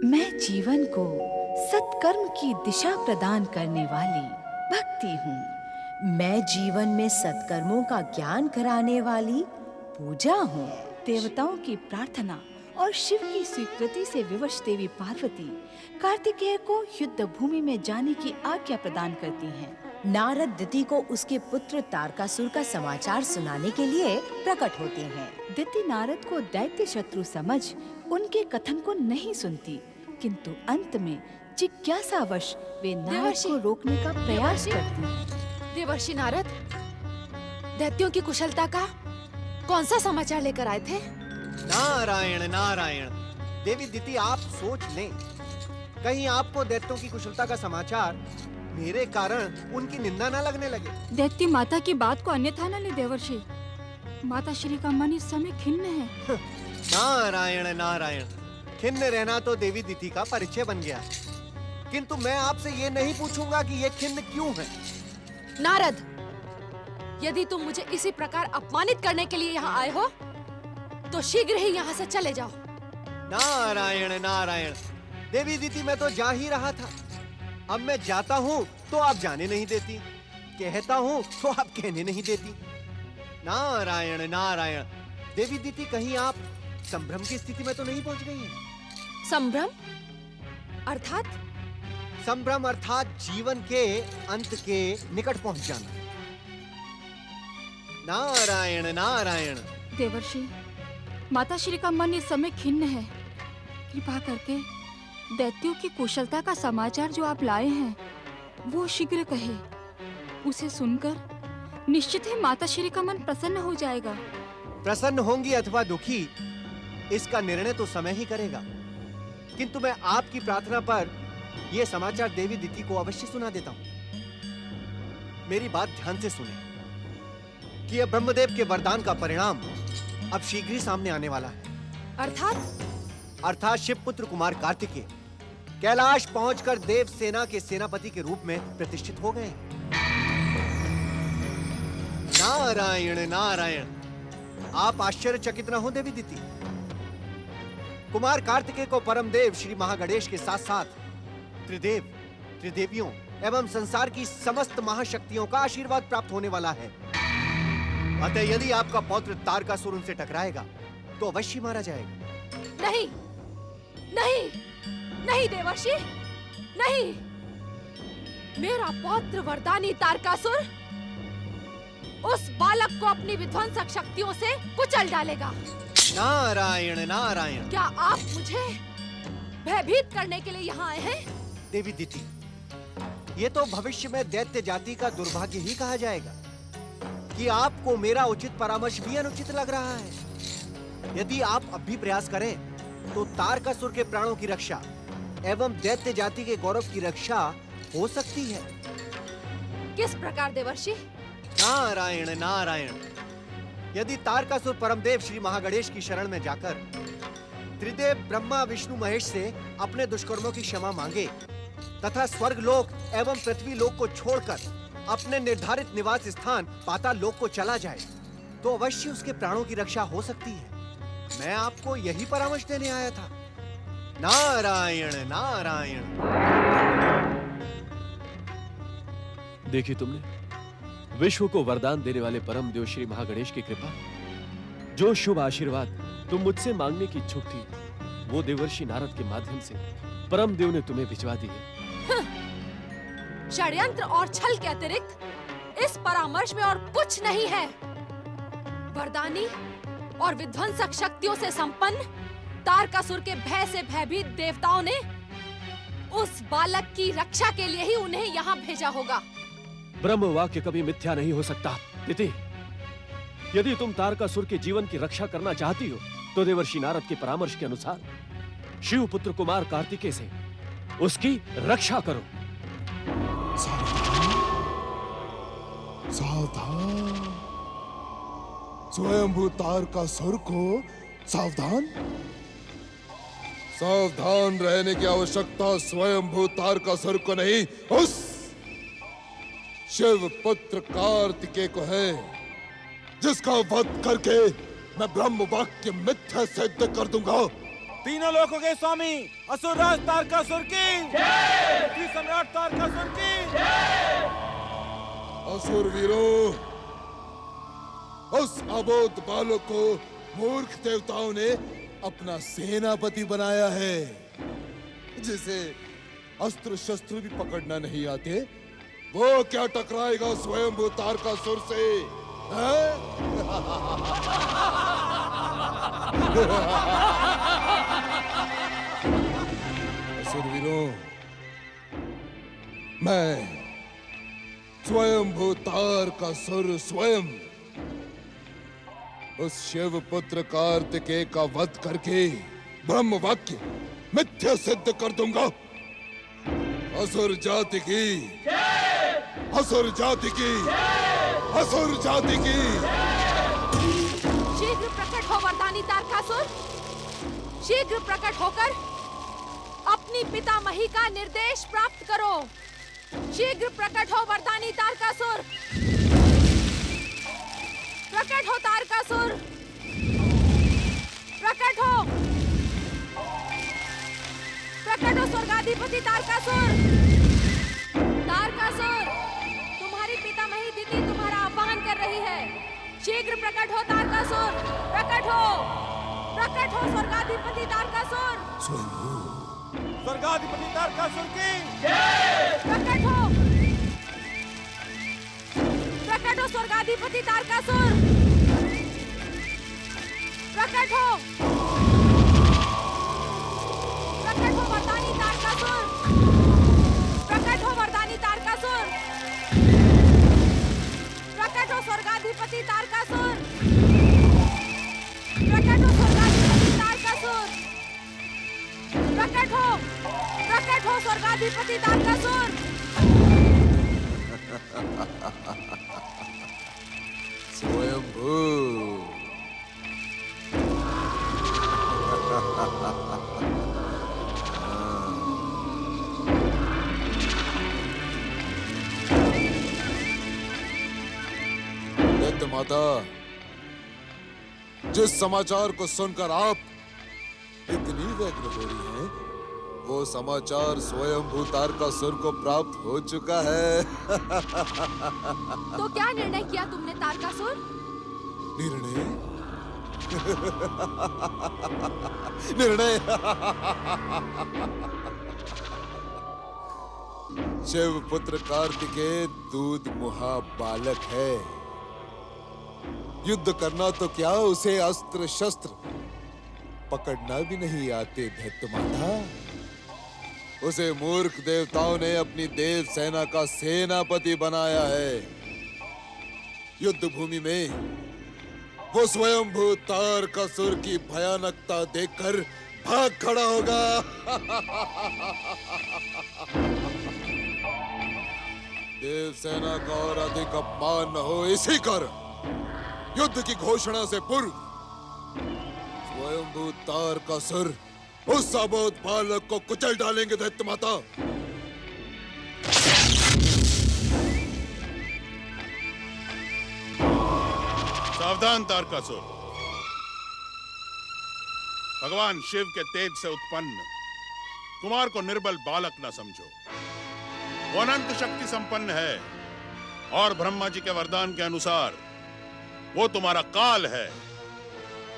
मैं जीवन को सत्कर्म की दिशा प्रदान करने वाली भक्ति हूँ। मैं जीवन में सत्कर्मों का ज्ञान कराने वाली पूजा हूँ। देवताओं की प्रार्थना और शिव की स्वीकृति से विवश देवी पार्वती कार्तिकेय को युद्ध भूमि में जाने की आज्ञा प्रदान करती हैं। नारद दिति को उसके पुत्र तारकासुर का समाचार सुनाने के लिए प्रकट होते हैं। दिति नारद को दैत्य शत्रु समझ उनके कथन को नहीं सुनती, किंतु अंत में जिज्ञासावश वे नारद को रोकने का प्रयास करती हैं। देवर्षि नारद, दैत्यों की कुशलता का कौन सा समाचार लेकर आए थे? नारायण नारायण। देवी दिति, आप सोच लें, कहीं आपको दैत्यों की कुशलता का समाचार मेरे कारण उनकी निंदा न लगने लगे। दैत्य माता की बात को अन्यथा न ले देवर्षि। माता श्री का मन इस समय खिन्न है। नारायण नारायण। खिन्न रहना तो देवी दिति का परिचय बन गया, किंतु मैं आपसे ये नहीं पूछूंगा कि ये खिन्न क्यों है। नारद, यदि तुम मुझे इसी प्रकार अपमानित करने के लिए यहाँ आए हो, तो शीघ्र ही यहाँ से चले जाओ। नारायण नारायण। देवी दिति, मैं तो जा ही रहा था। अब मैं जाता हूँ तो आप जाने नहीं देती, कहता हूँ तो आप कहने नहीं देती। नारायण नारायण। देवी दिति, कहीं आप संभ्रम की स्थिति में तो नहीं पहुंच गई हैं? संभ्रम अर्थात? संभ्रम अर्थात जीवन के अंत के निकट पहुंच जाना। नारायण नारायण। देवर्षि, माता श्री का मन इस समय खिन्न है। कृपा करके दैत्यों की कुशलता का समाचार जो आप लाए हैं वो शीघ्र कहे। उसे सुनकर निश्चित ही माता श्री का मन प्रसन्न हो जाएगा। प्रसन्न होंगी अथवा दुखी, इसका निर्णय तो समय ही करेगा, किंतु मैं आपकी प्रार्थना पर यह समाचार देवी दिति को अवश्य सुना देता हूं। मेरी बात ध्यान से सुने कि यह ब्रह्मदेव के वरदान का परिणाम अब शीघ्र ही सामने आने वाला है। अर्थात शिवपुत्र कुमार कार्तिकेय कैलाश पहुंचकर देव सेना के सेनापति के रूप में प्रतिष्ठित हो गए। नारायण नारायण। आप आश्चर्यचकित न हो देवी दिति। कुमार कार्तिकेय को परमदेव श्री महागणेश के साथ साथ त्रिदेव, त्रिदेवियों एवं संसार की समस्त महाशक्तियों का आशीर्वाद प्राप्त होने वाला है। अतः यदि आपका पौत्र तारकासुर उनसे टकराएगा तो अवश्य मारा जाएगा। नहीं, नहीं, नहीं देवर्षि, नहीं। मेरा पौत्र वरदानी तारकासुर उस बालक को अपनी विध्वंसक शक्तियों से कुचल डालेगा। नारायण नारायण। क्या आप मुझे भयभीत करने के लिए यहाँ आए हैं? देवी दिति, ये तो भविष्य में दैत्य जाति का दुर्भाग्य ही कहा जाएगा कि आपको मेरा उचित परामर्श भी अनुचित लग रहा है। यदि आप अब भी प्रयास करें तो तारकासुर के प्राणों की रक्षा एवं दैत्य जाति के गौरव की रक्षा हो सकती है। किस प्रकार देवर्षि? नारायण नारायण। यदि तारकासुर परमदेव श्री महागणेश की शरण में जाकर त्रिदेव ब्रह्मा विष्णु महेश से अपने दुष्कर्मों की क्षमा मांगे तथा स्वर्ग लोक एवं पृथ्वी लोक को छोड़कर अपने निर्धारित निवास स्थान पाताल लोक को चला जाए तो अवश्य उसके प्राणों की रक्षा हो सकती है। मैं आपको यही परामर्श देने आया था। नारायण नारायण। देखी तुमने, विश्व को वरदान देने वाले परम देव श्री महागणेश की कृपा। जो शुभ आशीर्वाद तुम मुझसे मांगने की इच्छुक थी, वो देवर्षि नारद के माध्यम से परम देव ने तुम्हें भिजवा दी है। षड्यंत्र और छल के अतिरिक्त इस परामर्श में और कुछ नहीं है। वरदानी और विध्वंसक शक्तियों से संपन्न तारकासुर के भय से भयभीत देवताओं ने उस बालक की रक्षा के लिए ही उन्हें यहाँ भेजा होगा। ब्रह्म वाक्य कभी मिथ्या नहीं हो सकता। दिति, यदि तुम तारकासुर के जीवन की रक्षा करना चाहती हो तो देवर्षि नारद के परामर्श के अनुसार शिव पुत्र कुमार कार्तिकेय से उसकी रक्षा करो। सावधान। स्वयंभू तारकासुर को सावधान। सावधान रहने की आवश्यकता स्वयंभू तारकासुर को नहीं, उस शिव पुत्र कार्तिकेय को है, जिसका वध करके मैं ब्रह्म वाक्य मिथ्या सिद्ध कर दूंगा। तीनों लोकों के स्वामी असुर राज तारकासुर की पृथ्वी सम्राट तारकासुर की असुर वीरों, उस अबोध बालक को मूर्ख देवताओं ने अपना सेनापति बनाया है, जिसे अस्त्र शस्त्र भी पकड़ना नहीं आते। वो क्या टकराएगा स्वयंभू तारकासुर से? हैं? असुरवीरों, मैं स्वयंभू तारकासुर स्वयं उस शिव पुत्र कार्तिकेय का वध करके ब्रह्म वाक्य मिथ्या सिद्ध कर दूंगा। असुर जाति की, असुर जाति की, असुर जाति की। शीघ्र प्रकट हो वरदानी तारकासुर, शीघ्र प्रकट होकर अपनी पितामही का निर्देश प्राप्त करो। शीघ्र प्रकट हो वरदानी तारकासुर, प्रकट हो तारकासुर, प्रकट हो, प्रकट हो स्वर्गाधिपति तारकासुर। तारकासुर, तुम्हारी पितामही दिति तुम्हारा आह्वान कर रही है। शीघ्र प्रकट हो तारकासुर, प्रकट हो, प्रकट हो स्वर्गाधिपति तारकासुर। स्वर्गाधिपति तारकासुर की प्रकट हो, प्रकट हो स्वर्गाधिपति तारकासुर, प्रकट हो, प्रकट हो वरदानी तारकासुर, प्रकट हो वरदानी तारकासुर, प्रकट हो स्वर्गाधिपति तारकासुर, प्रकट हो स्वर्गाधिपति तारकासुर, प्रकट हो स्वर्गाधिपति तारकासुर। स्वयंभू। दैत्य माता, जिस समाचार को सुनकर आप इतनी व्यग्र हो रही हैं, वो समाचार स्वयंभू तारकासुर को प्राप्त हो चुका है। तो क्या निर्णय किया तुमने तारकासुर? निर्णय? निर्णय? शिव पुत्र कार्तिकेय दूध मुहा बालक है। युद्ध करना तो क्या, उसे अस्त्र शस्त्र पकड़ना भी नहीं आते दैत्य माता। उसे मूर्ख देवताओं ने अपनी देव सेना का सेनापति बनाया है। युद्ध भूमि में वो स्वयंभू तारकासुर की भयानकता देखकर भाग खड़ा होगा। देव सेना का और अधिक अपमान न हो, इसी कारण युद्ध की घोषणा से पूर्व स्वयंभू तारकासुर उस अबोध बालक को कुचल डालेंगे दैत्य माता। सावधान तारकासुर, भगवान शिव के तेज से उत्पन्न कुमार को निर्बल बालक न समझो। वो अनंत शक्ति संपन्न है और ब्रह्मा जी के वरदान के अनुसार वो तुम्हारा काल है।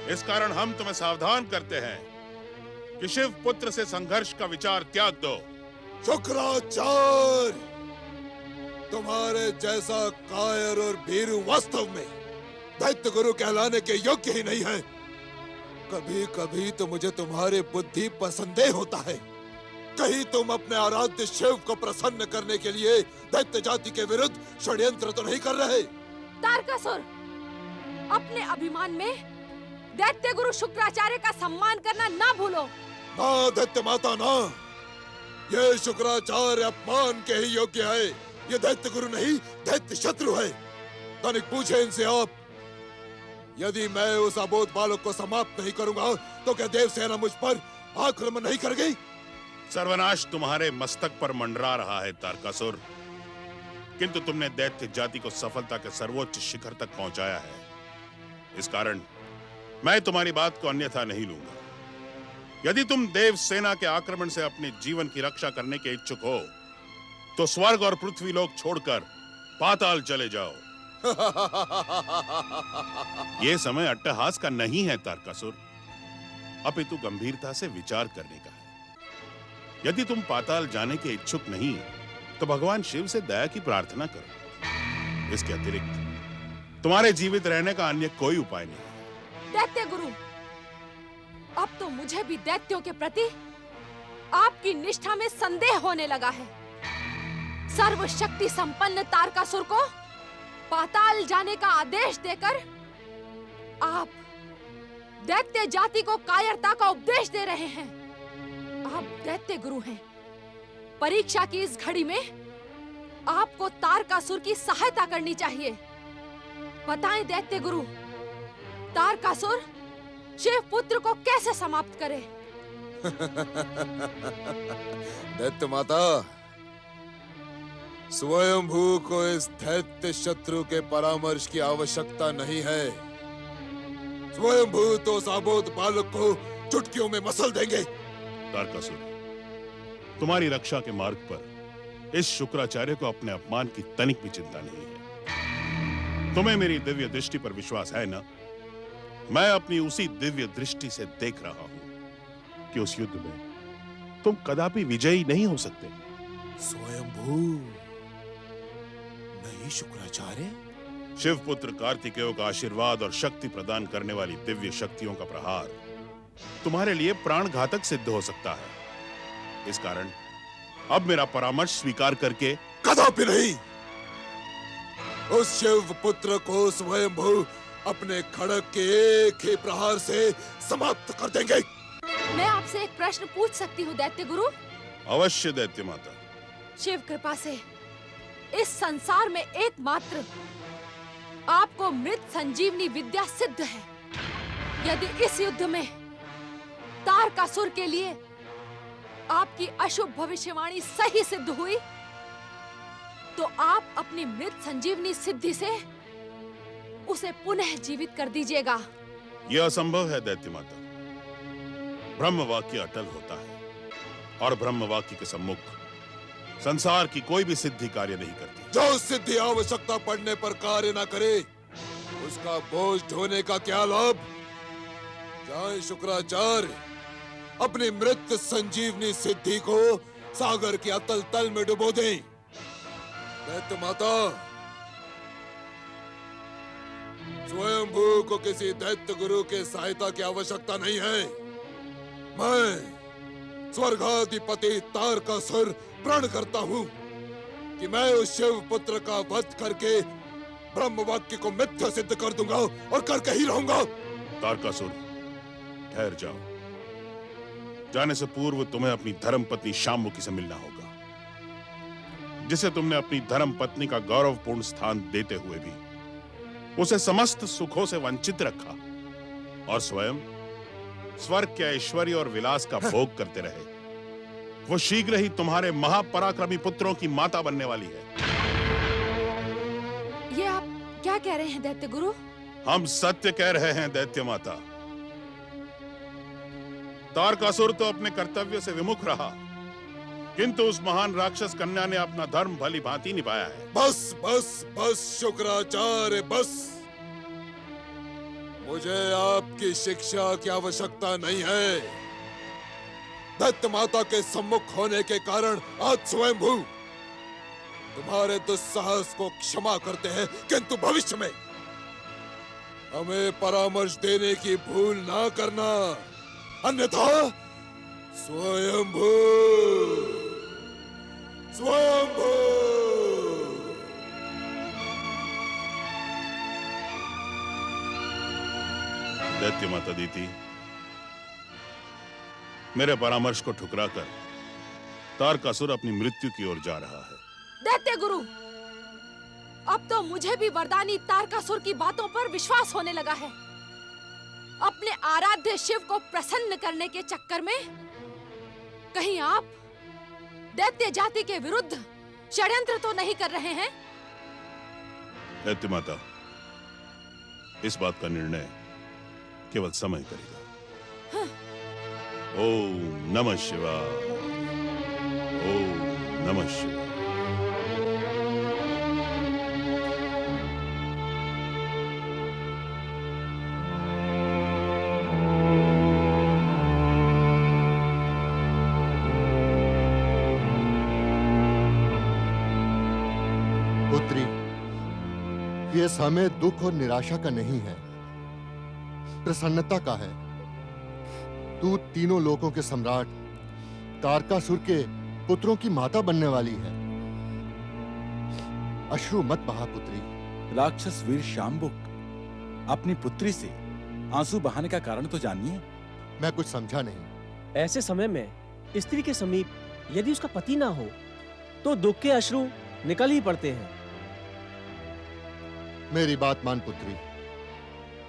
इस कारण हम तुम्हें सावधान करते हैं कि शिव पुत्र से संघर्ष का विचार त्याग दो। शुक्राचार्य, तुम्हारे जैसा कायर और भीरू वास्तव में दैत्य गुरु कहलाने के योग्य ही नहीं है। कभी कभी तो मुझे तुम्हारे बुद्धि पर संदेह होता है। कहीं तुम अपने आराध्य शिव को प्रसन्न करने के लिए दैत्य जाति के विरुद्ध षड्यंत्र तो नहीं कर रहे? तारकासुर, अपने अभिमान में दैत्य गुरु शुक्राचार्य का सम्मान करना ना भूलो। ना दैत्य माता ना, ये शुक्राचार्य अपमान के ही योग्य है। ये दैत्य गुरु नहीं, दैत्य शत्रु है। तनिक पूछे इनसे आप, यदि मैं उस अबोध बालक को समाप्त नहीं करूंगा तो क्या देव सेना मुझ पर आक्रमण नहीं करेगी? सर्वनाश तुम्हारे मस्तक पर मंडरा रहा है तारकासुर, किंतु तुमने दैत्य जाति को सफलता के सर्वोच्च शिखर तक पहुंचाया है। इस कारण मैं तुम्हारी बात को अन्यथा नहीं लूंगा। यदि तुम देव सेना के आक्रमण से अपने जीवन की रक्षा करने के इच्छुक हो तो स्वर्ग और पृथ्वी लोक छोड़कर पाताल चले जाओ। यह समय अट्टहास का नहीं है तारकासुर, अपितु गंभीरता से विचार करने का है। यदि तुम पाताल जाने के इच्छुक नहीं तो भगवान शिव से दया की प्रार्थना करो। इसके अतिरिक्त तुम्हारे जीवित रहने का अन्य कोई उपाय नहीं। दैत्य गुरु, अब तो मुझे भी दैत्यों के प्रति आपकी निष्ठा में संदेह होने लगा है। सर्वशक्ति संपन्न तारकासुर को पाताल जाने का आदेश देकर आप दैत्य जाति को कायरता का उपदेश दे रहे हैं। आप दैत्य गुरु हैं। परीक्षा की इस घड़ी में आपको तारकासुर की सहायता करनी चाहिए। बताएं दैत्य गुरु, तारकासुर शिव पुत्र को कैसे समाप्त करे? दैत्य माता, स्वयंभू को इस दैत्य शत्रु के परामर्श की आवश्यकता नहीं है। स्वयंभू तो साबोध बालक को चुटकियों में मसल देंगे। तारकासुर, तुम्हारी रक्षा के मार्ग पर इस शुक्राचार्य को अपने अपमान की तनिक भी चिंता नहीं है। तुम्हें मेरी दिव्य दृष्टि पर विश्वास है ना? मैं अपनी उसी दिव्य दृष्टि से देख रहा हूं कि उस युद्ध में तुम कदापि विजयी नहीं हो सकते। स्वयंभू नहीं शुक्राचार्य? शिवपुत्र कार्तिकेय का आशीर्वाद और शक्ति प्रदान करने वाली दिव्य शक्तियों का प्रहार तुम्हारे लिए प्राण घातक सिद्ध हो सकता है। इस कारण अब मेरा परामर्श स्वीकार करके कदापि नहीं। उस शिव पुत्र को स्वयंभू अपने खड़ग के एक ही प्रहार से समाप्त कर देंगे। मैं आपसे एक प्रश्न पूछ सकती हूँ दैत्य गुरु? अवश्य दैत्य माता। शिव कृपा से इस संसार में एकमात्र आपको मृत संजीवनी विद्या सिद्ध है। यदि इस युद्ध में तारकासुर के लिए आपकी अशुभ भविष्यवाणी सही सिद्ध हुई तो आप अपनी मृत संजीवनी सिद्धि से उसे पुनः जीवित कर दीजिएगा। यह असंभव है दैत्य माता। ब्रह्म वाक्य अटल होता है और ब्रह्म वाक्य के सम्मुख संसार की कोई भी सिद्धि कार्य नहीं करती। जो सिद्धि आवश्यकता पड़ने पर कार्य ना करे उसका बोझ ढोने का क्या लाभ? जाए शुक्राचार्य अपनी मृत संजीवनी सिद्धि को सागर के अतल तल में डुबो दें। दैत्य माता, स्वयंभू को किसी दैत्य गुरु के सहायता की आवश्यकता नहीं है। मैं स्वर्गाधिपति तारकासुर प्रण करता हूँ कि मैं उस शिव पुत्र का वध करके ब्रह्म वाक्य को मिथ्या सिद्ध कर दूंगा और करके ही रहूंगा। तारकासुर, ठहर जाओ। जाने से पूर्व तुम्हें अपनी धर्म पत्नी शाम्मुखी से मिलना होगा, जिसे तुमने अपनी धर्म पत्नी का गौरवपूर्ण स्थान देते हुए भी उसे समस्त सुखों से वंचित रखा और स्वयं स्वर्ग के ऐश्वर्य और विलास का भोग करते रहे। वो शीघ्र ही तुम्हारे महापराक्रमी पुत्रों की माता बनने वाली है। ये आप क्या कह रहे हैं दैत्य गुरु? हम सत्य कह रहे हैं दैत्य माता। तारकासुर तो अपने कर्तव्य से विमुख रहा, किंतु उस महान राक्षस कन्या ने अपना धर्म भली भांति निभाया है। बस बस बस शुक्राचार्य, बस। मुझे आपकी शिक्षा की आवश्यकता नहीं है। दैत्य माता के सम्मुख होने के कारण आज स्वयंभू तुम्हारे दुस्साहस को क्षमा करते हैं, किंतु भविष्य में हमें परामर्श देने की भूल ना करना, अन्यथा स्वयंभू स्वयंभू। दैत्य माता दीति, मेरे परामर्श को ठुकराकर तारकासुर अपनी मृत्यु की ओर जा रहा है। दैत्य गुरु, अब तो मुझे भी वरदानी तारकासुर की बातों पर विश्वास होने लगा है। अपने आराध्य शिव को प्रसन्न करने के चक्कर में कहीं आप दैत्य जाति के विरुद्ध षड्यंत्र तो नहीं कर रहे हैं? दैत्य माता, इस बात का निर्णय केवल समय करेगा। ओम नमः शिवाय। ओम नमः शिवाय। पुत्री, ये समय दुख और निराशा का नहीं है, प्रसन्नता का है। तू तीनों लोकों के सम्राट तारकासुर के पुत्रों की माता बनने वाली है। अश्रु मत बहा पुत्री। राक्षस वीर शाम्बुक अपनी पुत्री से आंसू बहाने का कारण तो जानिए। मैं कुछ समझा नहीं। ऐसे समय में स्त्री के समीप यदि उसका पति ना हो तो दुख के अश्रु निकल ही पड़ते हैं। मेरी बात मान पुत्री,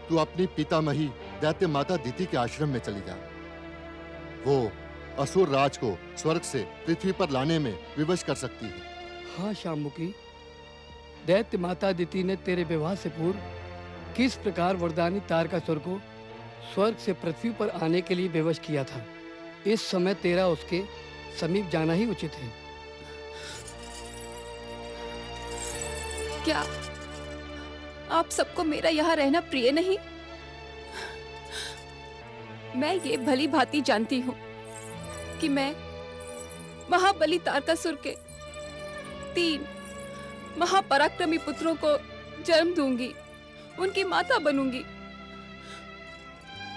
तू अपनी पितामही दैत्य माता दिति के आश्रम में चली जा। वो असुर राज को स्वर्ग से पृथ्वी पर लाने में विवश कर सकती है। हाँ शाम्बुकी, दैत्य माता दिति ने तेरे विवाह से पूर्व किस प्रकार वरदानी तारकासुर को स्वर्ग से पृथ्वी पर आने के लिए विवश किया था। इस समय तेरा उसके समीप जाना ही उचित है। क्या आप सबको मेरा यहाँ रहना प्रिय नहीं? मैं ये भली भांति जानती हूँ कि मैं महाबली तारकासुर के 3 महापराक्रमी पुत्रों को जन्म दूंगी, उनकी माता बनूंगी।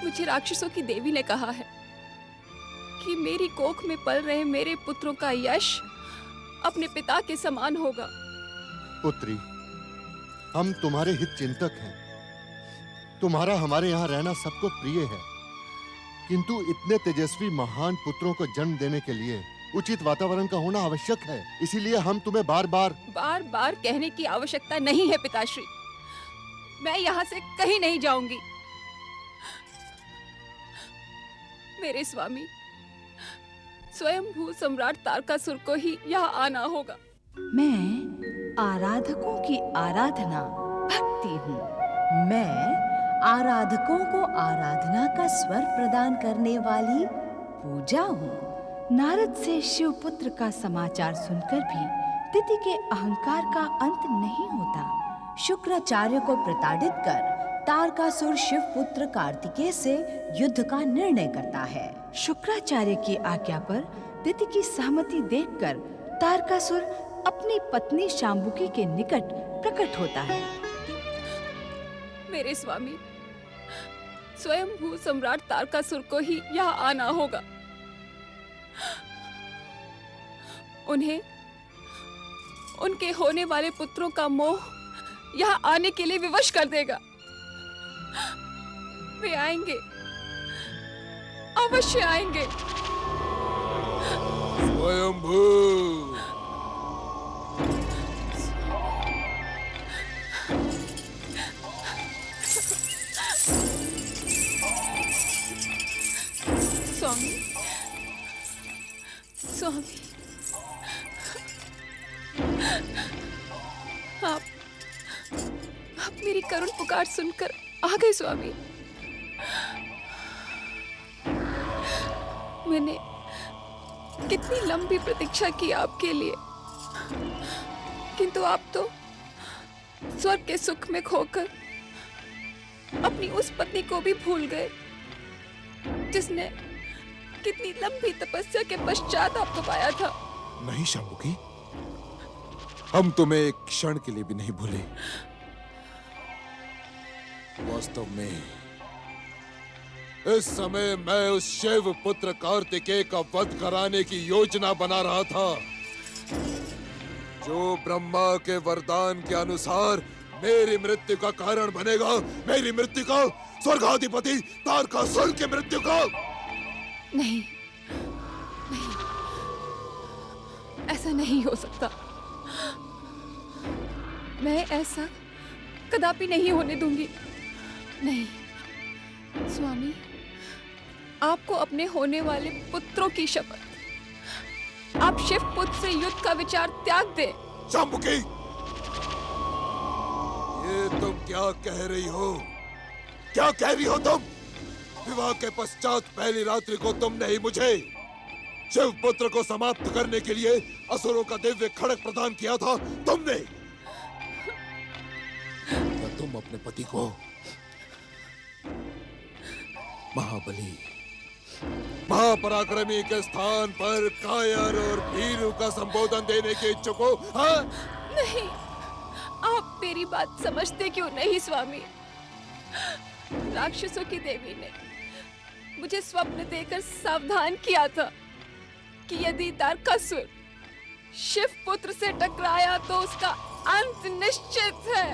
मुझे राक्षसों की देवी ने कहा है कि मेरी कोख में पल रहे मेरे पुत्रों का यश अपने पिता के समान होगा। पुत्री, हम तुम्हारे हित चिंतक हैं। तुम्हारा हमारे यहाँ रहना सबको प्रिय है, किंतु इतने तेजस्वी महान पुत्रों को जन्म देने के लिए उचित वातावरण का होना आवश्यक है। इसीलिए हम तुम्हें बार बार कहने की आवश्यकता नहीं है पिताश्री। मैं यहाँ से कहीं नहीं जाऊंगी। मेरे स्वामी स्वयंभू सम्राट तारकासुर को ही यहाँ आना होगा। मैं आराधकों की आराधना भक्ति हूँ। मैं आराधकों को आराधना का स्वर प्रदान करने वाली पूजा हूँ। नारद से शिवपुत्र का समाचार सुनकर भी दिति के अहंकार का अंत नहीं होता। शुक्राचार्य को प्रताड़ित कर तारकासुर शिवपुत्र कार्तिकेय से युद्ध का निर्णय करता है। शुक्राचार्य की आज्ञा पर दिति की सहमति देखकर तारकासुर अपनी पत्नी शाम्बुकी के निकट प्रकट होता है। मेरे स्वामी स्वयंभू सम्राट तारकासुर को ही यहाँ आना होगा। उन्हें उनके होने वाले पुत्रों का मोह यहाँ आने के लिए विवश कर देगा। वे आएंगे, अवश्य आएंगे। स्वयंभू, स्वामी, स्वामी, आप मेरी करुण पुकार सुनकर आ गए स्वामी। मैंने कितनी लंबी प्रतीक्षा की आपके लिए, किंतु आप तो स्वर्ग के सुख में खोकर अपनी उस पत्नी को भी भूल गए जिसने कितनी लंबी तपस्या के पश्चात आपको पाया था। नहीं शाम्बुकी, हम तुम्हें एक क्षण के लिए भी नहीं भूले। वास्तव में इस समय मैं उस शिव पुत्र कार्तिकेय का वध कराने की योजना बना रहा था, जो ब्रह्मा के वरदान के अनुसार मेरी मृत्यु का कारण बनेगा। मेरी मृत्यु का, स्वर्गाधिपति तारकासुर की मृत्यु का। नहीं, नहीं, ऐसा नहीं हो सकता। मैं ऐसा कदापि नहीं होने दूंगी। नहीं स्वामी, आपको अपने होने वाले पुत्रों की शपथ, आप शिव पुत्र से युद्ध का विचार त्याग दें। शाम्बुकी, ये तुम क्या कह रही हो? क्या कह रही हो तुम? विवाह के पश्चात पहली रात्रि को तुमने ही मुझे शिव पुत्र को समाप्त करने के लिए असुरों का दिव्य खड़ग प्रदान किया था। तुमने क्या तुम अपने पति को महाबली महापराक्रमी के स्थान पर कायर और भीरू का संबोधन देने के इच्छुक हो? हाँ? नहीं, आप मेरी बात समझते क्यों नहीं स्वामी? राक्षसों की देवी ने मुझे स्वप्न देकर सावधान किया था कि यदि तारकासुर शिव पुत्र से टकराया तो उसका अंत निश्चित है।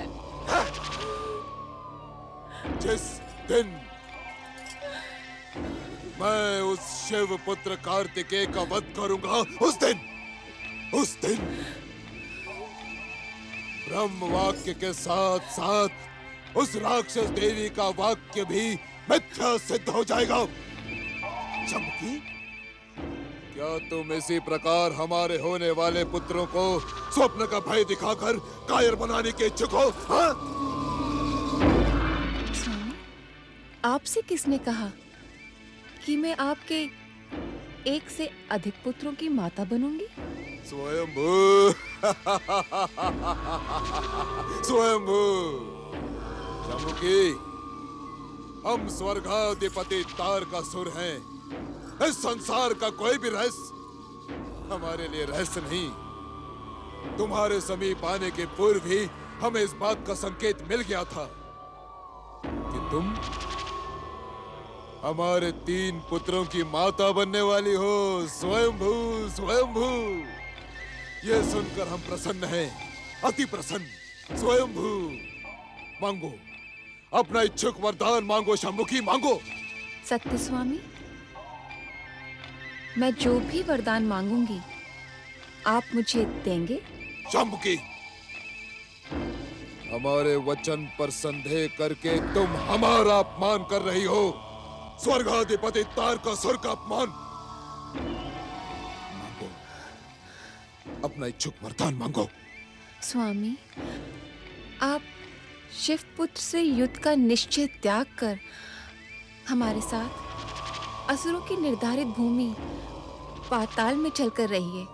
जिस दिन मैं उस शिव पुत्र कार्तिकेय का वध करूंगा, उस दिन ब्रह्म वाक्य के साथ साथ उस राक्षस देवी का वाक्य भी मिथ्या सिद्ध हो जाएगा। चमकी, क्या तुम इसी प्रकार हमारे होने वाले पुत्रों को स्वप्न का भय दिखाकर कायर बनाने के इच्छुक हो? हाँ? आपसे किसने कहा कि मैं आपके एक से अधिक पुत्रों की माता बनूंगी? स्वयंभू स्वयंभू चमुकी, हम स्वर्गाधिपति तारकासुर हैं। इस संसार का कोई भी रहस्य हमारे लिए रहस्य नहीं। तुम्हारे समीप आने के पूर्व ही हमें इस बात का संकेत मिल गया था कि तुम हमारे 3 पुत्रों की माता बनने वाली हो। स्वयंभू स्वयंभू, ये सुनकर हम प्रसन्न हैं, अति प्रसन्न। स्वयंभू, मांगो अपना इच्छुक वरदान, मांगो शंभुकी, मांगो। सत्य स्वामी, मैं जो भी वरदान मांगूंगी आप मुझे देंगे? शंभुकी, हमारे वचन पर संदेह करके तुम हमारा अपमान कर रही हो। स्वर्गाधिपति तारकासुर का अपमान। मांगो अपना इच्छुक वरदान, मांगो। स्वामी, आप शिव पुत्र से युद्ध का निश्चय त्याग कर हमारे साथ असुरों की निर्धारित भूमि पाताल में चलकर रहिए।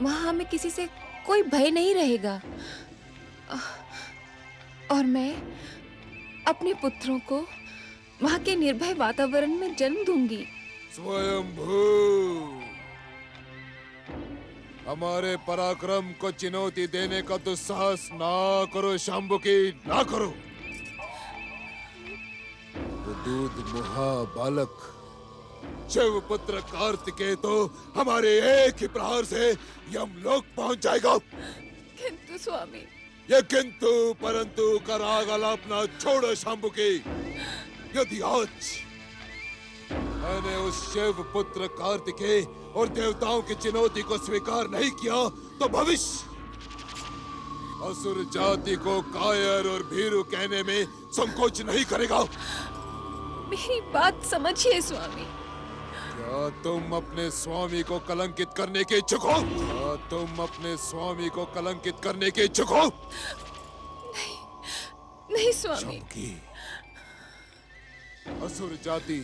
वहां हमें किसी से कोई भय नहीं रहेगा और मैं अपने पुत्रों को वहां के निर्भय वातावरण में जन्म दूंगी। स्वयंभू, हमारे पराक्रम को चुनौती देने का दुस्साहस ना करो शंभुकी, ना करो। वो दूध मुहा बालक शिव पुत्र कार्तिकेय तो हमारे एक ही प्रहार से यमलोक पहुंच जाएगा। किंतु स्वामी, ये किंतु परंतु का राग आलापना छोड़ो शंभुकी। यदि आज मैंने उस शिव पुत्र कार्तिकेय और देवताओं की चुनौती को स्वीकार नहीं किया तो भविष्य असुर जाति को कायर और भीरू कहने में संकोच नहीं करेगा। मेरी बात समझिए स्वामी। क्या तुम अपने स्वामी को कलंकित करने के इच्छुक हो? क्या तुम अपने स्वामी को कलंकित करने के इच्छुक हो? नहीं, नहीं स्वामी। शंभुकी, असुर जाति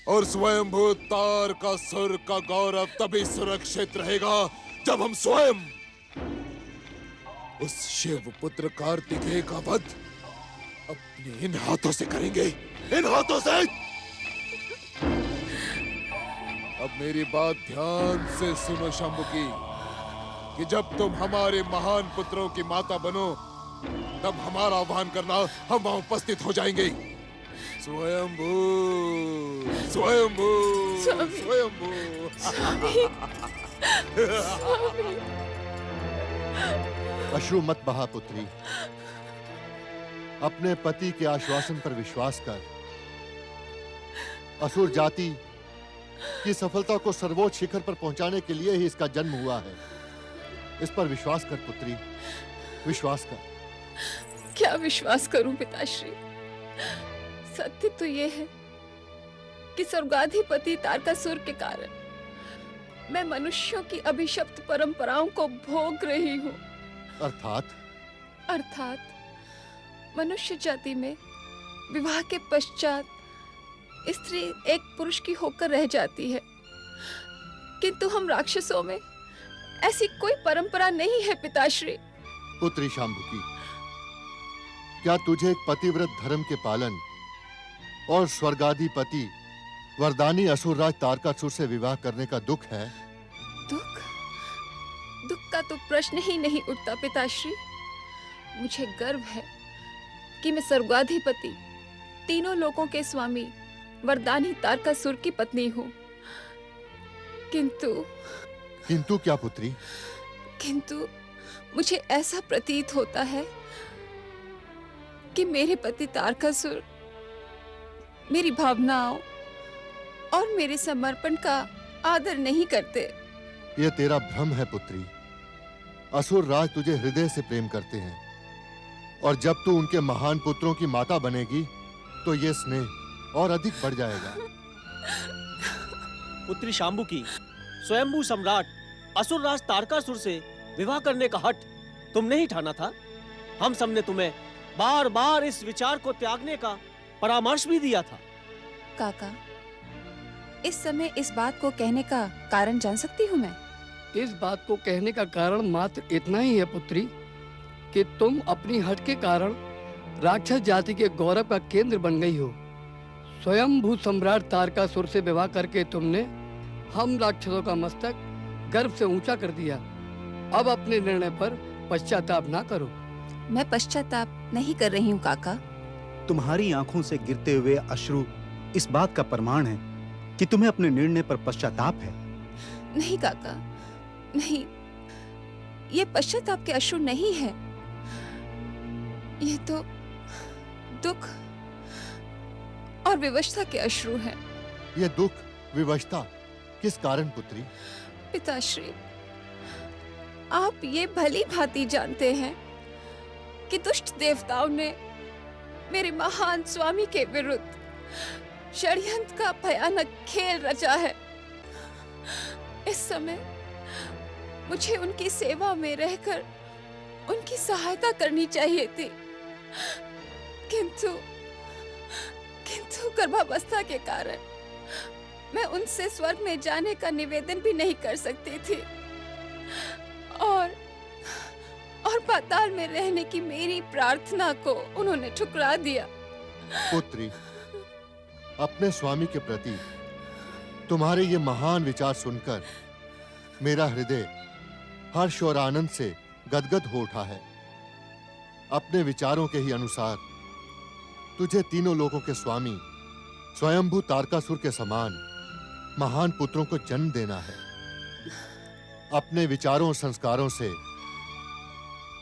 और स्वयंभू तारकासुर का गौरव तभी सुरक्षित रहेगा जब हम स्वयं उस शिव पुत्र कार्तिकेय का वध अपने इन हाथों से करेंगे, इन हाथों से। अब मेरी बात ध्यान से सुनो शंभुकी, कि जब तुम हमारे महान पुत्रों की माता बनो तब हमारा आह्वान करना, हम वहां उपस्थित हो जाएंगे। स्वयंभू स्वयंभू स्वयंभू। अश्रु मत बहा पुत्री, अपने पति के आश्वासन पर विश्वास कर। असुर जाति की सफलता को सर्वोच्च शिखर पर पहुंचाने के लिए ही इसका जन्म हुआ है। इस पर विश्वास कर पुत्री, विश्वास कर। क्या विश्वास करूं पिताश्री? सत्य तो ये है कि स्वर्गाधिपति तारकासुर के कारण मैं मनुष्यों की अभिशप्त परंपराओं को भोग रही हूँ। अर्थात मनुष्य जाति में विवाह के पश्चात स्त्री एक पुरुष की होकर रह जाती है, किंतु हम राक्षसों में ऐसी कोई परंपरा नहीं है पिताश्री। पुत्री शांभुकी, क्या तुझे एक पतिव्रत धर्म के पालन और स्वर्गाधिपति वरदानी असुरराज तारकासुर से विवाह करने का दुख है? दुख? दुख का तो प्रश्न ही नहीं उठता पिताश्री। मुझे गर्व है कि मैं स्वर्गाधिपति, तीनों लोकों के स्वामी वरदानी तारकासुर की पत्नी हूँ। किंतु क्या पुत्री? किंतु मुझे ऐसा प्रतीत होता है कि मेरे पति तारकासुर मेरी भावनाओं और मेरे समर्पण का आदर नहीं करते। यह तेरा भ्रम है पुत्री। असुर राज तुझे हृदय से प्रेम करते हैं, और जब तू उनके महान पुत्रों की माता बनेगी तो यह स्नेह और अधिक बढ़ जाएगा। पुत्री शांभुकी, स्वयंभू सम्राट असुरराज तारकासुर से विवाह करने का हठ तुमने ही ठाना था। हम सबने तुम्हें बार बार इस विचार को त्यागने का परामर्श भी दिया था। काका, इस समय इस बात को कहने का कारण जान सकती हूँ मैं? इस बात को कहने का कारण मात्र इतना ही है पुत्री कि तुम अपनी हट के कारण राक्षस जाति के गौरव का केंद्र बन गई हो। स्वयंभू सम्राट तारकासुर से विवाह करके तुमने हम राक्षसों का मस्तक गर्व से ऊंचा कर दिया। अब अपने निर्णय पर पश्चाताप ना करो। मैं पश्चाताप नहीं कर रही हूँ काका। तुम्हारी आंखों से गिरते हुए अश्रु इस बात का प्रमाण है कि तुम्हें अपने निर्णय पर पश्चाताप है। नहीं काका, नहीं, ये पश्चाताप के अश्रु नहीं है। ये तो दुख और विवशता के अश्रु हैं। ये दुख विवशता किस कारण पुत्री? पिताश्री, आप ये भली भांति जानते हैं कि दुष्ट देवताओं ने मेरे महान स्वामी के विरुद्ध षड्यंत्र का भयानक खेल रचा है। इस समय मुझे उनकी सेवा में रहकर उनकी सहायता करनी चाहिए थी, किंतु गर्भावस्था के कारण मैं उनसे स्वर्ग में जाने का निवेदन भी नहीं कर सकती थी, और पाताल में रहने की मेरी प्रार्थना को उन्होंने ठुकरा दिया। पुत्री, अपने स्वामी के प्रति तुम्हारे ये महान विचार सुनकर मेरा हृदय हर्ष और आनंद से गदगद हो उठा है। अपने विचारों के ही अनुसार तुझे तीनों लोकों के स्वामी स्वयंभू तारकासुर के समान महान पुत्रों को जन्म देना है। अपने विचारों और संस्कारों से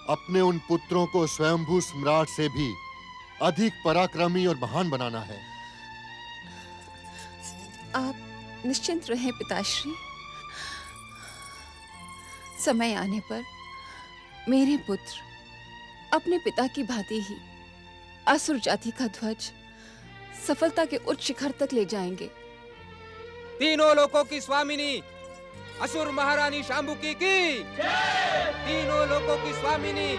अपने उन पुत्रों को स्वयंभू सम्राट से भी अधिक पराक्रमी और महान बनाना है। आप निश्चिंत रहें पिताश्री। समय आने पर मेरे पुत्र अपने पिता की भांति ही असुर जाति का ध्वज सफलता के उच्च शिखर तक ले जाएंगे। तीनों लोकों की स्वामिनी असुर महारानी शांभुकी की, तीनों लोकों की स्वामिनी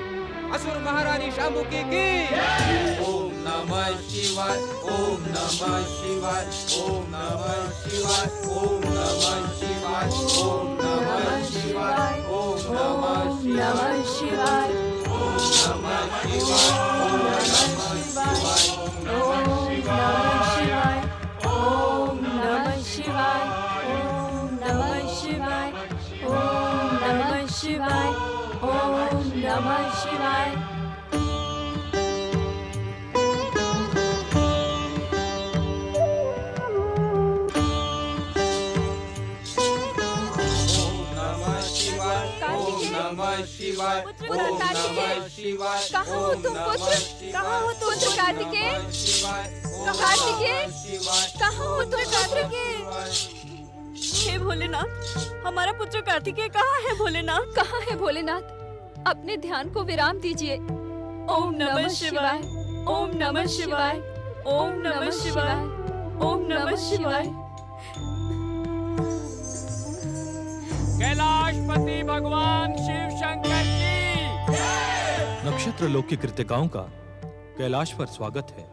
असुर महारानी शांभुकी की। ओम नमः शिवाय, ओम नमः शिवाय, ओम नमः शिवाय, ओम नमः शिवाय, ओम नमः शिवाय, ओम नमः शिवाय, ओम नमः शिवाय, ओम नमः शिवाय, ओम नमः शिवाय, ओम नमः शिवाय, ओम नमः शिवाय, ओम नमः शिवाय, ओम नमः शिवाय। शिवाय, ओम नमः शिवाय। कहाँ हो तुम पुत्र? कहाँ हो तुम पुत्र कार्तिकेय? कार्तिकेय, कहाँ हो तुम कार्तिकेय? हे भोलेनाथ, हमारा पुत्र कार्तिकेय कहाँ है? भोलेनाथ कहाँ है? भोलेनाथ, अपने ध्यान को विराम दीजिए। ओम नमः शिवाय, ओम नमः शिवाय, ओम नमः शिवाय, ओम नमः शिवाय। कैलाशपति भगवान शिव शंकर की। नक्षत्र लोक की कृतिकाओं का कैलाश पर स्वागत है।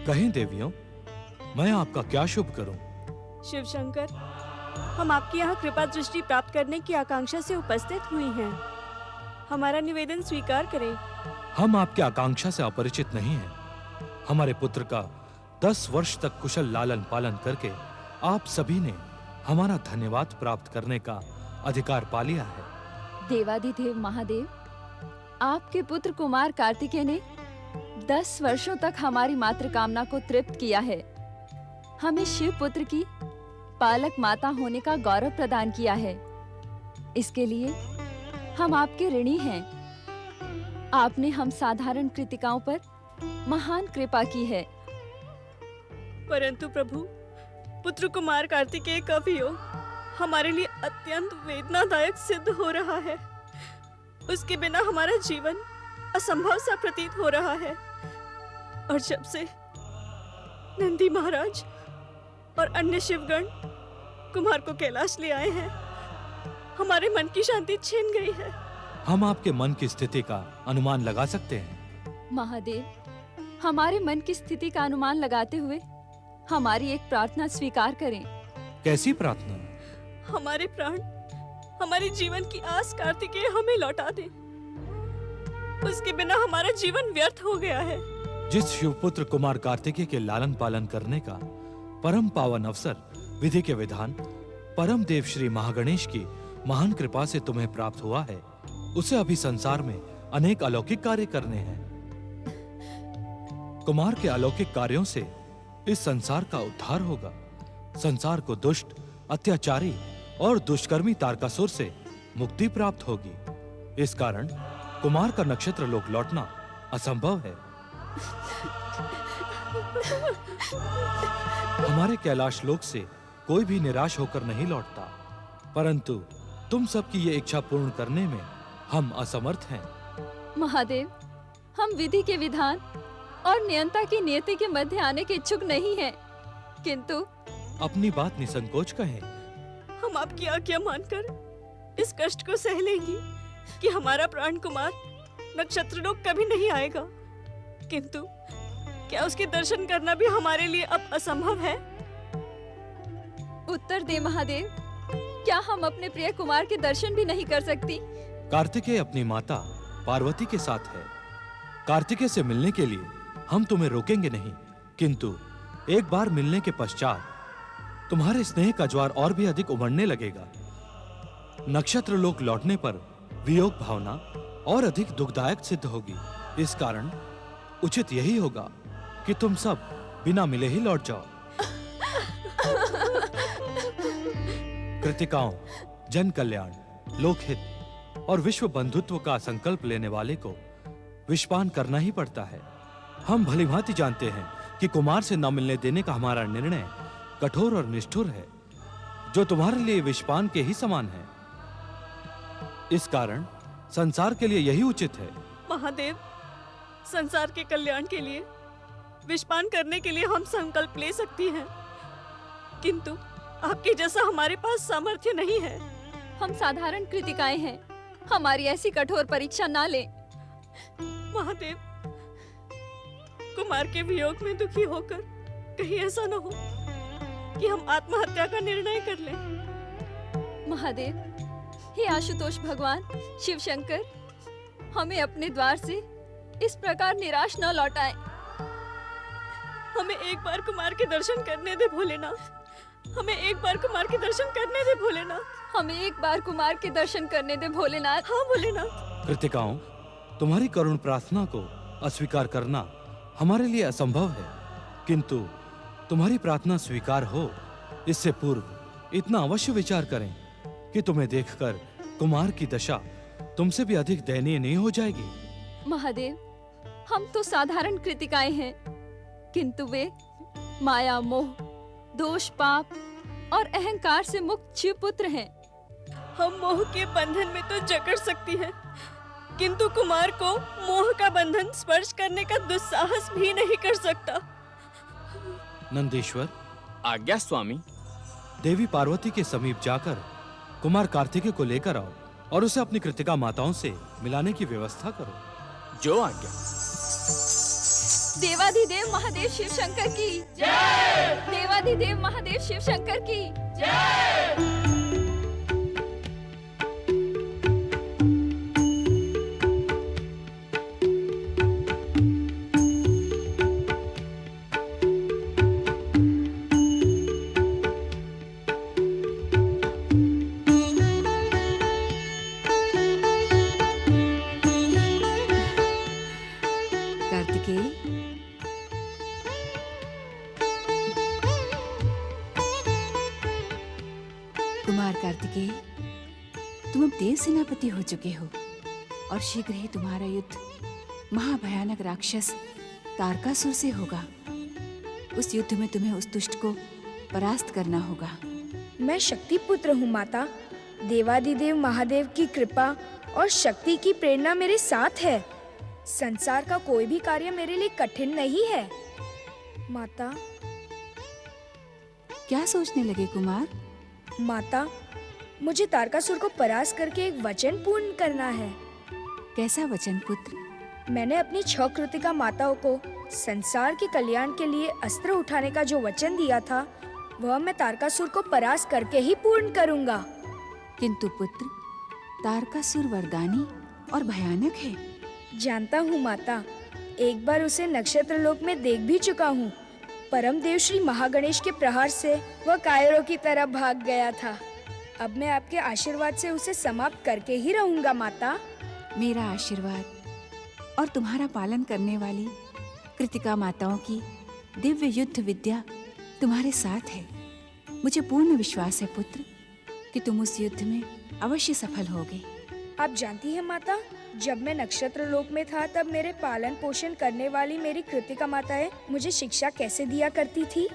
कहें देवियों, मैं आपका क्या शुभ करूं? शिव शंकर, हम आपकी यहाँ कृपा दृष्टि प्राप्त करने की आकांक्षा से उपस्थित हुई हैं। हमारा निवेदन स्वीकार करें। हम आपकी आकांक्षा से अपरिचित नहीं हैं। हमारे पुत्र का 10 वर्ष तक कुशल लालन पालन करके आप सभी ने हमारा धन्यवाद प्राप्त करने का अधिकार पा लिया है। देवाधिदेव महादेव, आपके पुत्र कुमार कार्तिकेय ने 10 वर्षों तक हमारी मातृ कामना को तृप्त किया है। हमें शिव पुत्र की पालक माता होने का गौरव प्रदान किया है। इसके लिए हम आपके ऋणी हैं। आपने हम साधारण कृतिकाओं पर महान कृपा की है। परंतु प्रभु, पुत्र कुमार कार्तिकेय का वियोग हमारे लिए अत्यंत वेदनादायक सिद्ध हो रहा है। उसके बिना हमारा जीवन असंभव सा प्रतीत हो रहा है। और जब से नंदी महाराज और अन्य शिवगण कुमार को कैलाश ले आए हैं, हमारे मन की शांति छिन गई है। हम आपके मन की स्थिति का अनुमान लगा सकते हैं। महादेव, हमारे मन की स्थिति का अनुमान लगाते हुए हमारी एक प्रार्थना स्वीकार करें। कैसी प्रार्थना? हमारे प्राण, हमारे जीवन की आस कार्तिकेय हमें लौटा दे। उसके बिना हमारा जीवन व्यर्थ हो गया है। जिस शिवपुत्र कुमार कार्तिकेय के लालन पालन करने का परम पावन अवसर विधि के विधान परम देव श्री महागणेश की महान कृपा से तुम्हें प्राप्त हुआ है, उसे अभी संसार में अनेक अलौकिक कार्य करने हैं। कुमार के अलौकिक कार्यों से इस संसार का उद्धार होगा। संसार को दुष्ट, अत्याचारी और दुष्कर्मी तारकासुर से मुक्ति प्राप्त होगी। इस कारण कुमार का नक्षत्र लोक लौटना असंभव है। हमारे कैलाश लोक से कोई भी निराश होकर नहीं लौटता, परंतु तुम सबकी ये इच्छा पूर्ण करने में हम असमर्थ हैं। महादेव, हम विधि के विधान और नियंता की नियति के मध्य आने के इच्छुक नहीं हैं, किंतु अपनी बात निसंकोच कहें। हम आपकी आज्ञा मानकर इस कष्ट को सह लेंगी कि हमारा प्राण कुमार नक्षत्र लोक कभी नहीं आएगा, किंतु क्या उसके दर्शन करना भी हमारे लिए अब असंभव है? उत्तर दे महादेव, क्या हम अपने प्रिय कुमार के दर्शन भी नहीं कर सकती? कार्तिकेय अपनी माता पार्वती के साथ है। कार्तिकेय से मिलने के लिए हम तुम्हें रोकेंगे नहीं, किंतु एक बार मिलने के पश्चात तुम्हारे स्नेह का ज्वार और भी अधिक उमड़ने लगेगा। नक्षत्र लोक लौटने पर वियोग भावना और अधिक दुखदायक सिद्ध होगी। इस कारण उचित यही होगा कि तुम सब बिना मिले ही लौट जाओ। कृतिकाओं, जन कल्याण, लोकहित और विश्व बंधुत्व का संकल्प लेने वाले को विषपान करना ही पड़ता है। हम भलीभांति जानते हैं कि कुमार से न मिलने देने का हमारा निर्णय कठोर और निष्ठुर है, जो तुम्हारे लिए विषपान के ही समान है। इस कारण संसार के लिए यही उचित है। महादेव, संसार के कल्याण के लिए विषपान करने के लिए हम संकल्प ले सकती हैं, किंतु आपके जैसा हमारे पास सामर्थ्य नहीं है। हम साधारण कृतिकाएं हैं, हमारी ऐसी कठोर परीक्षा ना ले। महादेव, कुमार के वियोग में दुखी होकर कहीं ऐसा न हो कि हम आत्महत्या का निर्णय कर लें। महादेव, हे आशुतोष भगवान शिव शंकर, हमें अपने द्वार से इस प्रकार निराश न लौटाएं। हमें एक बार कुमार के दर्शन करने दे भोलेनाथ। हमें एक बार कुमार के दर्शन करने दे भोलेनाथ। हमें एक बार कुमार के दर्शन करने दे भोलेनाथ। हाँ भोलेनाथ। कृतिकाओं, तुम्हारी करुण प्रार्थना को अस्वीकार करना हमारे लिए असंभव है, किंतु तुम्हारी प्रार्थना स्वीकार हो इससे पूर्व इतना अवश्य विचार करें कि तुम्हें देखकर कुमार की दशा तुमसे भी अधिक दयनीय नहीं हो जाएगी। महादेव, हम तो साधारण कृतिकाएं हैं, किंतु वे माया, मोह, दोष, पाप और अहंकार से मुक्त शिव पुत्र हैं। हम मोह के बंधन में तो जकड़ सकती हैं, किंतु कुमार को मोह का बंधन स्पर्श करने का दुस्साहस भी नहीं कर सकता। नंदीश्वर, आज्ञा स्वामी। देवी पार्वती के समीप जाकर कुमार कार्तिकेय को लेकर आओ और उसे अपनी कृतिका माताओं से मिलाने की व्यवस्था करो। जो आज्ञा। देवाधिदेव महादेव शिव शंकर की जय। देवाधिदेव महादेव शिव शंकर की जय। कार्तिकेय, कुमार कार्तिकेय, तुम अब देव सेनापति हो चुके हो और शीघ्र ही तुम्हारा युद्ध महाभयानक राक्षस तारकासुर से होगा। उस युद्ध में तुम्हें उस दुष्ट को परास्त करना होगा। मैं शक्ति पुत्र हूँ माता। देवादिदेव महादेव की कृपा और शक्ति की प्रेरणा मेरे साथ है। संसार का कोई भी कार्य मेरे लिए कठिन नहीं है। माता। क्या सोचने लगे कुमार? माता, मुझे तारकासुर को परास्त करके एक वचन पूर्ण करना है। कैसा वचन पुत्र? मैंने अपनी 6 कृतिका माताओं को संसार के कल्याण के लिए अस्त्र उठाने का जो वचन दिया था, वह मैं तारकासुर को परास्त करके ही पूर्ण करूंगा। किंतु पुत्र, तारकासुर वरदानी और भयानक है। जानता हूँ माता, एक बार उसे नक्षत्र लोक में देख भी चुका हूँ। परम देव श्री महागणेश के प्रहार से वह कायरों की तरह भाग गया था। अब मैं आपके आशीर्वाद से उसे समाप्त करके ही रहूंगा माता। मेरा आशीर्वाद और तुम्हारा पालन करने वाली कृतिका माताओं की दिव्य युद्ध विद्या तुम्हारे साथ है। मुझे पूर्ण विश्वास है पुत्र कि तुम उस युद्ध में अवश्य सफल होगे। आप जानती हैं माता, जब मैं नक्षत्र लोक में था तब मेरे पालन पोषण करने वाली मेरी कृतिका माताएं मुझे शिक्षा कैसे दिया करती थी?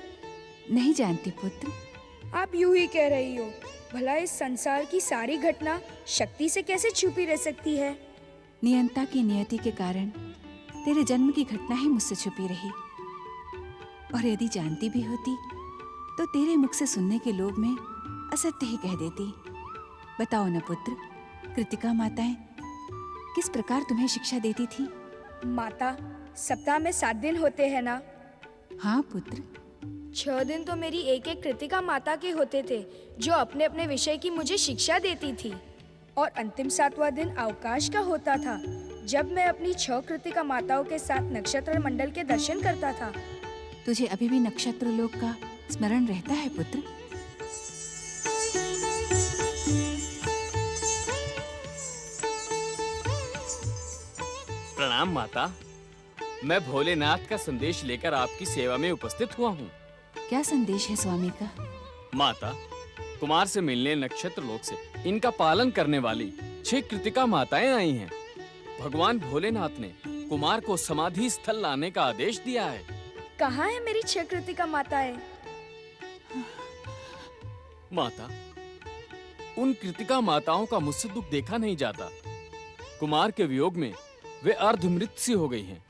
नहीं जानती पुत्र। आप यूं ही कह रही हो। भला इस संसार की सारी घटना शक्ति से कैसे छुपी रह सकती है? नियंता की नियति के कारण तेरे जन्म की घटना ही मुझसे छुपी रही, और यदि जानती भी होती तो तेरे मुख से सुनने के लोभ में असत्य ही कह देती। बताओ न पुत्र, कृतिका माताएं किस प्रकार तुम्हें शिक्षा देती थी? माता, सप्ताह में 7 दिन होते हैं ना? हाँ पुत्र। 6 दिन तो मेरी एक एक कृतिका माता के होते थे, जो अपने अपने विषय की मुझे शिक्षा देती थी, और अंतिम 7वां दिन अवकाश का होता था, जब मैं अपनी 6 कृतिका माताओं के साथ नक्षत्र मंडल के दर्शन करता था। तुझे अभी भी नक्षत्र लोक का स्मरण रहता है पुत्र? प्रणाम माता, मैं भोलेनाथ का संदेश लेकर आपकी सेवा में उपस्थित हुआ हूँ। क्या संदेश है स्वामी का? माता, कुमार से मिलने नक्षत्र लोक से इनका पालन करने वाली 6 कृतिका माताएं आई हैं। भगवान भोलेनाथ ने कुमार को समाधि स्थल लाने का आदेश दिया है। कहाँ है मेरी 6 कृतिका माताएं? माता, उन कृतिका माताओं का मुझसे दुख देखा नहीं जाता। कुमार के वियोग में वे अर्धमृत सी हो गई हैं।